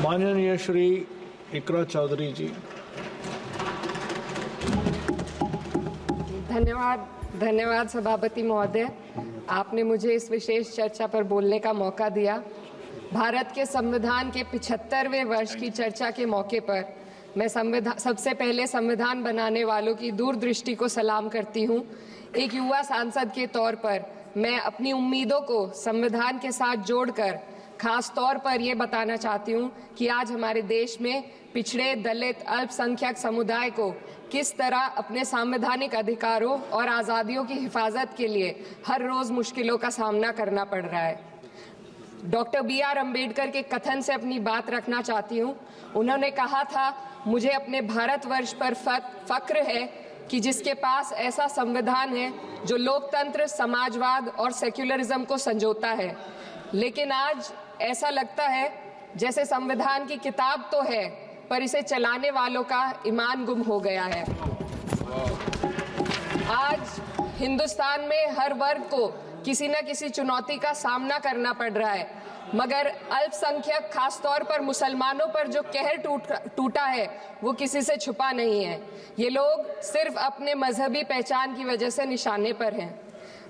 माननीय श्री इकरा चौधरी जी। धन्यवाद सभापति महोदय, आपने मुझे इस विशेष चर्चा पर बोलने का मौका दिया। भारत के संविधान के 75वें वर्ष की चर्चा के मौके पर मैं सबसे पहले संविधान बनाने वालों की दूरदृष्टि को सलाम करती हूँ। एक युवा सांसद के तौर पर मैं अपनी उम्मीदों को संविधान के साथ जोड़कर खास तौर पर ये बताना चाहती हूँ कि आज हमारे देश में पिछड़े, दलित, अल्पसंख्यक समुदाय को किस तरह अपने संवैधानिक अधिकारों और आज़ादियों की हिफाजत के लिए हर रोज़ मुश्किलों का सामना करना पड़ रहा है। Doctor B.R. अम्बेडकर के कथन से अपनी बात रखना चाहती हूँ। उन्होंने कहा था, मुझे अपने भारतवर्ष पर फक्र है कि जिसके पास ऐसा संविधान है जो लोकतंत्र, समाजवाद और सेक्युलरिज्म को संजोता है। लेकिन आज ऐसा लगता है जैसे संविधान की किताब तो है पर इसे चलाने वालों का ईमान गुम हो गया है। आज हिंदुस्तान में हर वर्ग को किसी न किसी चुनौती का सामना करना पड़ रहा है, मगर अल्पसंख्यक, खासतौर पर मुसलमानों पर जो कहर टूटा है वो किसी से छुपा नहीं है। ये लोग सिर्फ अपने मजहबी पहचान की वजह से निशाने पर हैं।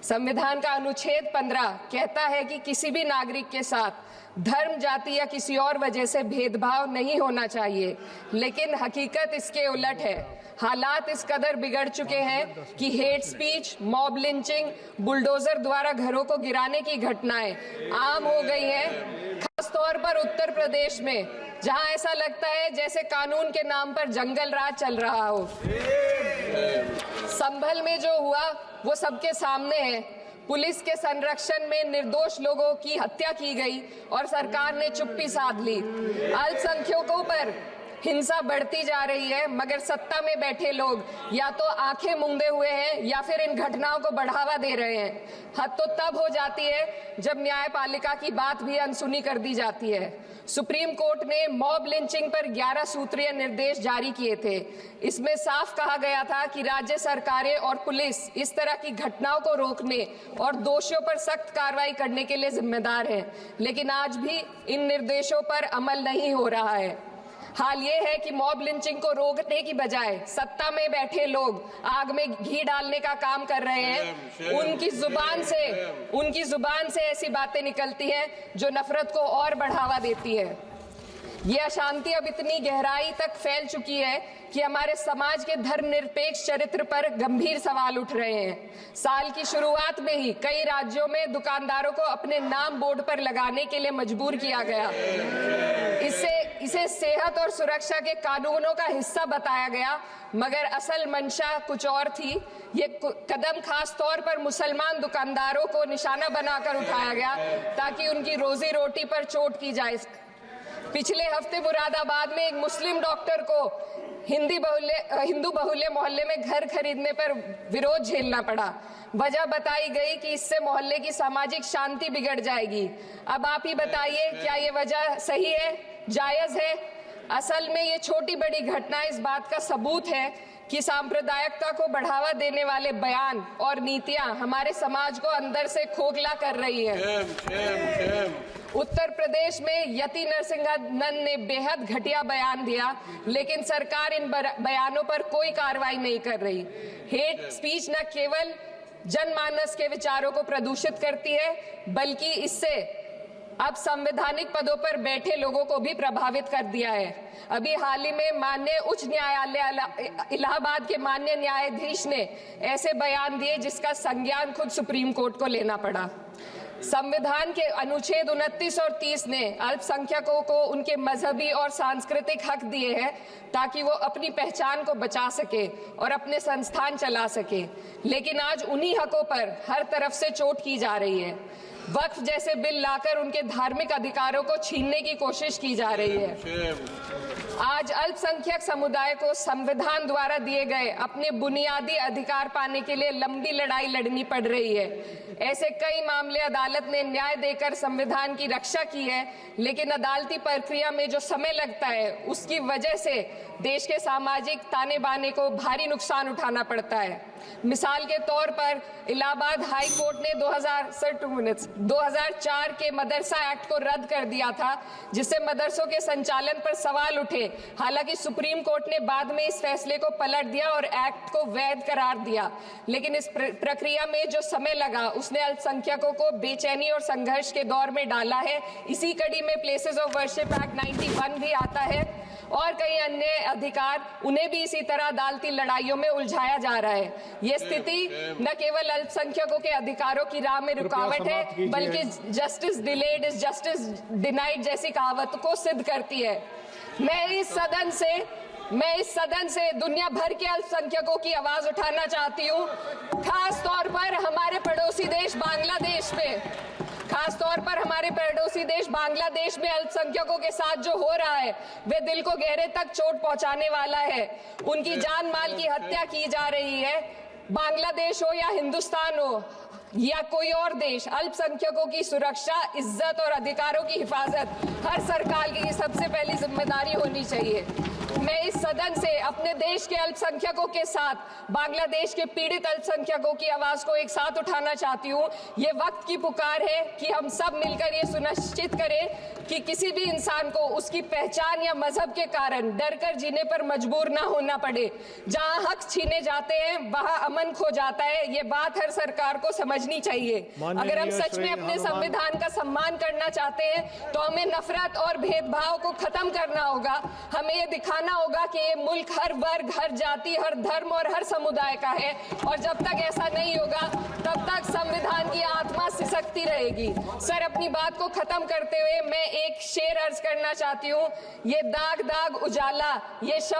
संविधान का अनुच्छेद 15 कहता है कि किसी भी नागरिक के साथ धर्म, जाति या किसी और वजह से भेदभाव नहीं होना चाहिए, लेकिन हकीकत इसके उलट है। हालात इस कदर बिगड़ चुके हैं कि hate speech, mob lynching, bulldozer द्वारा घरों को गिराने की घटनाएं आम हो गई हैं। खासतौर पर उत्तर प्रदेश में, जहां ऐसा लगता है जैसे कानून के नाम पर जंगल राज चल रहा हो। संभल में जो हुआ वो सबके सामने है। पुलिस के संरक्षण में निर्दोष लोगों की हत्या की गई और सरकार ने चुप्पी साध ली। अल्पसंख्यकों पर हिंसा बढ़ती जा रही है, मगर सत्ता में बैठे लोग या तो आंखें मूंदे हुए हैं या फिर इन घटनाओं को बढ़ावा दे रहे हैं। हद तो तब हो जाती है जब न्यायपालिका की बात भी अनसुनी कर दी जाती है। सुप्रीम कोर्ट ने मॉब लिंचिंग पर 11 सूत्रीय निर्देश जारी किए थे। इसमें साफ कहा गया था कि राज्य सरकारें और पुलिस इस तरह की घटनाओं को रोकने और दोषियों पर सख्त कार्रवाई करने के लिए जिम्मेदार है, लेकिन आज भी इन निर्देशों पर अमल नहीं हो रहा है। हाल ये है कि मॉब लिंचिंग को रोकने की बजाय सत्ता में बैठे लोग आग में घी डालने का काम कर रहे हैं। उनकी जुबान से ऐसी बातें निकलती हैं जो नफरत को और बढ़ावा देती है। ये अशांति अब इतनी गहराई तक फैल चुकी है कि हमारे समाज के धर्मनिरपेक्ष चरित्र पर गंभीर सवाल उठ रहे हैं। साल की शुरुआत में ही कई राज्यों में दुकानदारों को अपने नाम बोर्ड पर लगाने के लिए मजबूर किया गया। इसे सेहत और सुरक्षा के कानूनों का हिस्सा बताया गया, मगर असल मंशा कुछ और थी। ये कदम खास तौर पर मुसलमान दुकानदारों को निशाना बनाकर उठाया गया ताकि उनकी रोजी रोटी पर चोट की जाए। पिछले हफ्ते मुरादाबाद में एक मुस्लिम डॉक्टर को हिंदू बहुल्य मोहल्ले में घर खरीदने पर विरोध झेलना पड़ा। वजह बताई गई कि इससे मोहल्ले की सामाजिक शांति बिगड़ जाएगी। अब आप ही बताइए, क्या ये वजह सही है, जायज है? असल में ये छोटी बड़ी घटना इस बात का सबूत है कि सांप्रदायिकता को बढ़ावा देने वाले बयान और नीतियां हमारे समाज को अंदर से खोखला कर रही है। उत्तर प्रदेश में यति नरसिंहन ने बेहद घटिया बयान दिया, लेकिन सरकार इन बयानों पर कोई कार्रवाई नहीं कर रही। हेट स्पीच न केवल जनमानस के विचारों को प्रदूषित करती है, बल्कि इससे अब संवैधानिक पदों पर बैठे लोगों को भी प्रभावित कर दिया है। अभी हाल ही में माननीय उच्च न्यायालय इलाहाबाद के माननीय न्यायाधीश ने ऐसे बयान दिए जिसका संज्ञान खुद सुप्रीम कोर्ट को लेना पड़ा। संविधान के अनुच्छेद 29 और 30 ने अल्पसंख्यकों को उनके मजहबी और सांस्कृतिक हक दिए हैं ताकि वो अपनी पहचान को बचा सके और अपने संस्थान चला सके, लेकिन आज उन्हीं हकों पर हर तरफ से चोट की जा रही है। वक्फ जैसे बिल लाकर उनके धार्मिक अधिकारों को छीनने की कोशिश की जा रही है। आज अल्पसंख्यक समुदाय को संविधान द्वारा दिए गए अपने बुनियादी अधिकार पाने के लिए लंबी लड़ाई लड़नी पड़ रही है। ऐसे कई मामले अदालत ने न्याय देकर संविधान की रक्षा की है, लेकिन अदालती प्रक्रिया में जो समय लगता है उसकी वजह से देश के सामाजिक ताने बाने को भारी नुकसान उठाना पड़ता है। मिसाल के तौर पर इलाहाबाद हाई कोर्ट ने 2004 के मदरसा एक्ट को रद्द कर दिया था, जिससे मदरसों के संचालन पर सवाल उठे। हालांकि सुप्रीम कोर्ट ने बाद में इस फैसले को पलट दिया और एक्ट को वैध करार दिया, लेकिन इस प्रक्रिया में जो समय लगा उसने अल्पसंख्यकों को बेचैनी और संघर्ष के दौर में डाला है। इसी कड़ी में प्लेसेस ऑफ वर्शिप एक्ट 91 भी आता है और कई अन्य अधिकार, उन्हें भी इसी तरह अदालती लड़ाइयों में उलझाया जा रहा है। ये स्थिति न केवल अल्पसंख्यकों के अधिकारों की राह में रुकावट है, बल्कि justice delayed is justice denied जैसी कहावत को सिद्ध करती है। मैं इस सदन से दुनिया भर के अल्पसंख्यकों की आवाज उठाना चाहती हूँ, खास तौर पर हमारे पड़ोसी देश बांग्लादेश में अल्पसंख्यकों के साथ जो हो रहा है वे दिल को गहरे तक चोट पहुंचाने वाला है। उनकी जान माल की हत्या की जा रही है। बांग्लादेश हो या हिंदुस्तान हो या कोई और देश, अल्पसंख्यकों की सुरक्षा, इज्जत और अधिकारों की हिफाजत हर सरकार की सबसे पहली जिम्मेदारी होनी चाहिए। मैं इस सदन से अपने देश के अल्पसंख्यकों के साथ बांग्लादेश के पीड़ित अल्पसंख्यकों की आवाज को एक साथ उठाना चाहती हूँ। ये वक्त की पुकार है कि हम सब मिलकर ये सुनिश्चित करें कि किसी भी इंसान को उसकी पहचान या मजहब के कारण डरकर जीने पर मजबूर ना होना पड़े। जहाँ हक छीने जाते हैं वहाँ अमन खो जाता है। ये बात हर सरकार को समझनी चाहिए। अगर हम सच में अपने संविधान का सम्मान करना चाहते हैं तो हमें नफरत और भेदभाव को खत्म करना होगा। हमें ये दिखाना होगा कि ये मुल्क हर वर्ग, हर जाति, हर धर्म और हर समुदाय का है, और जब तक ऐसा नहीं होगा तब तक संविधान की आत्मा सिसकती रहेगी। सर, अपनी बात को खत्म करते हुए मैं एक शेर अर्ज करना चाहती हूँ। ये दाग दाग उजाला, ये शब्द